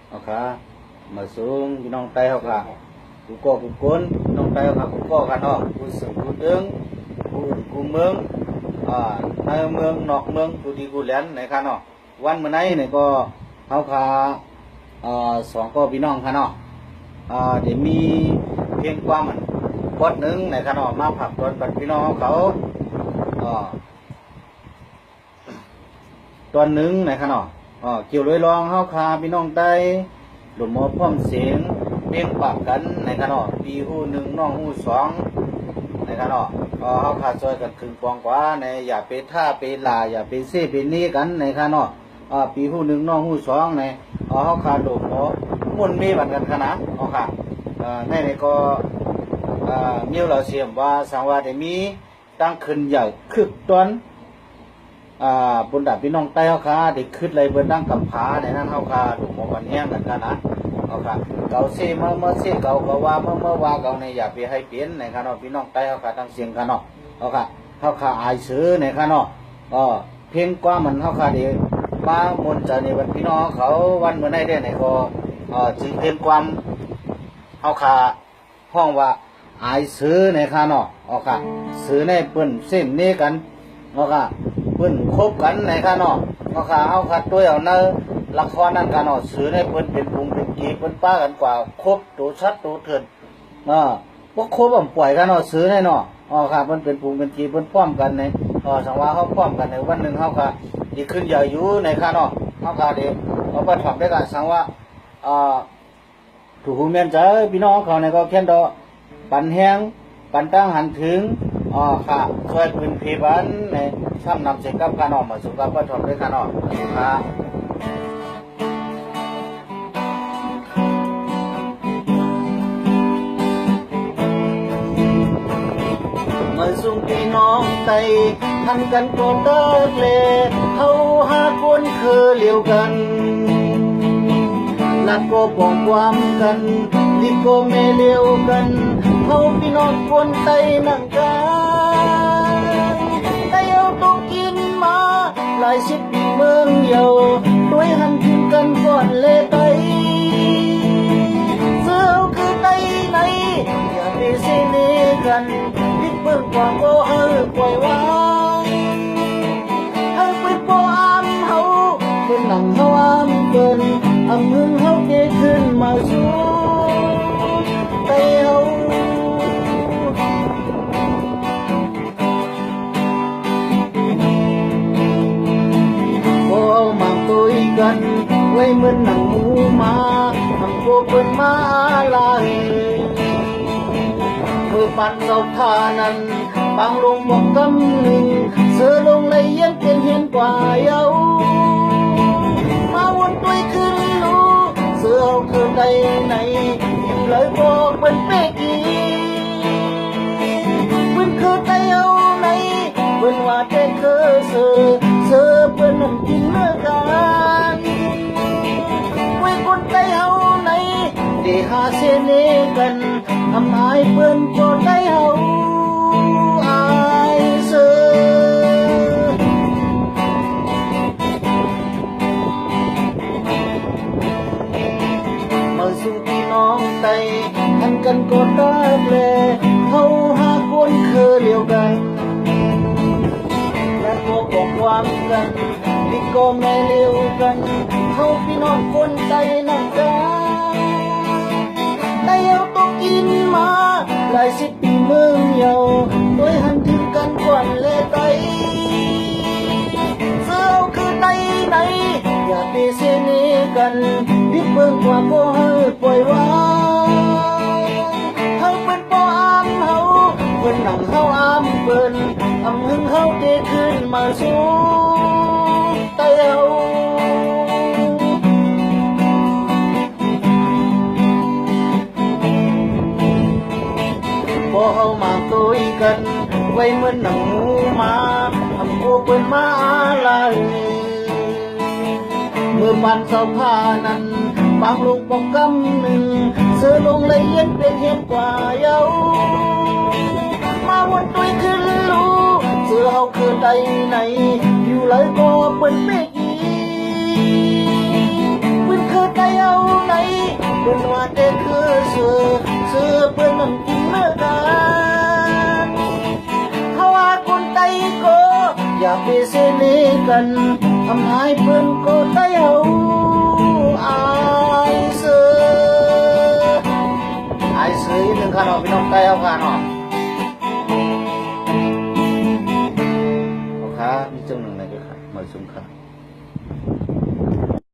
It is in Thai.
เอาค่ะมาสูงพี่น้องไต้เขาค่ะกูก่อกูก้นพี่น้องไต้เขาค่ะกูก่อกันเนาะกูสึงกูตึงกูอื่นกูเมืองในเมืองนอกเมืองกูดีกูแหลนในค่ะเนาะวันเมื่อไหร่เนี่ยก็เขาค่ะสองก็พี่น้องค่ะเนาะเดี๋ยวมีเพียงความมันบทหนึ่งในค่ะเนาะมาผักตอนบัดพี่น้องเขาตอนหนึ่งในค่ะเนาะเกี่ยวเลยลองเขาค่ะพี่น้องไต้หลุมหมอพร้อมเสียงเพียงปากกันในค่ะเนาะปีหูหนึ่งน้องหูสองในค่ะเนาะเขาขาดซอยกันครึ่งปองกว่าในอย่าไปท่าไปลาอย่าไปเซ่ไปนี้กันในค่ะเนาะปีหูหนึ่งน้องหูสองในเขาขาดหลุมหมอมุ่นมีบันกันขนาดค่ะในก็มีเราเสียมว่าสังวาได้มีตั้งขึ้นใหญ่คึกตอนบนดาบพี่น้องใต้เขาค่ะได้ขึ้นเลยบนดั้งกำผาในนั้นเขาค่ะหลุมหมอกันแห้งกันนะเขาค่ะเก่าเซ่เมื่อเซ่เก่าก็ว่าเมื่อว่าเก่าในอย่าไปให้เปลี่ยนในค่ะเนาะพี่น้องใต้เขาค่ะตั้งเสียงค่ะเนาะเขาค่ะอายซื้อในค่ะเนาะเพียงกว่ามันเขาค่ะเดี๋ยวมามนจะในวันพี่น้องเขาวันเมื่อไหร่ได้ในก็จึงเพียงความเขาค่ะห้องว่าอายซื้อในค่ะเนาะเขาค่ะซื้อในเปิ้นเส้นนี้กันเขาค่ะเปิ้นคบกันในค่ะเนาะเขาค่ะด้วยเอาเนื้อละครนั่นกันเนาะซื้อในเปิ้นเป็นปุงเป็นกีเปิ้นป้ากันกว่าคบตัวชัดตัวเถื่อนพวกคบปล่อยกันเนาะซื้อในเนาะค่ะเปิ้นเป็นปุงเป็นกีเปิ้นพร้อมกันในสังว่าเขาพร้อมกันในวันหนึ่งเขาค่ะดีขึ้นใหญ่อยู่ในค่ะเนาะเขาค่ะเดี๋ยวเขาไปถอดได้กันสังว่าถูกหูเมียนใจพี่น้องเขาในก็เขียนดอปันแห้งปันตั้งหันถึงค่ะช่วยเป็นพีบันในซ้ำนำเสกกับขานอมาสู่กับประทบด้วยขานอค่ะเมื่อสุ่มพี่น้องไตทันกันโกเตอร์เลเขาหาคนคือเลี้ยวกันนักก็ปองความกันลิโกเมเลียวกันเขาพี่น้องคนไตนั่งกันได้เอาตัวกินมาหลายสิบปีเมืองเยาด้วยหันถึงกันก่อนเลไตเสื้อคือไตไหนอย่าไปเสน่กันลิเบิ่งกว่าก็ปล่อยวางไปปออามเฮาเป็นหนังเฮาอามเกินอำมึงเฮาเกขึ้นมาสู่ไตเฮามาตุยกันไว้เหมือนหนังหมูมาทำโกเปิ้นมาลายเมื่อปันเสาทานั้นบางลงบอกกำหนึ่งเสือลงในเย็นเป็นเห็นกว่าเยามาวนตุยขึ้นรู้เสือเอาคืนใดไหนอยู่เลยบอกเป็นเป๊กีเป็นคือไตเอาไหนเป็นว่าแต่คือเสือเป็นน้ำกินเมื่อกันไว้คนไตเอาไหนได้หาเสน่ห์กันทำให้เปิ้นก็ไตเอาอายเสือมาสู่พี่น้องไตทันกันก็ตาแปลเขาหาคนคือเดียวกันและก็บอกความกันที่ก็ไม่เลี้ยวกันเขาพี่น้องคนใจนักกันได้เอาตัวกินมาหลายสิบปีเมืองเยาโดยหันถึงกันก่อนเลไตเสื้อคือไตไหนอย่าไปเสน่ห์กันดิบเบิ่งกว่าก็ปล่อยวางเขาเป็นปออามเฮาเป็นหนังเฮาอามเปิ้นอำหึงเฮาเตขึ้นมาสู่ไตเฮาพอเฮามาตุยกันไว้เหมือนหนังหมูมาทำโกเปิ้นมาลายเมื่อปันเสาผ้านั้นบางลงปองกำหนึ่งเสือลงเลยเย็นเป็นเห็นกว่าเยามาวนตุยขึ้นรู้เสือเฮาคือใดไหนอยู่เลยก็เป็นเมฆอีเป็นคือไตเอา กันทำให้เพื่อนก็ได้เอาอายเสืออีกหนึ่งค่ะเนาะพี่น้องใต้เอาค่ะเนาะ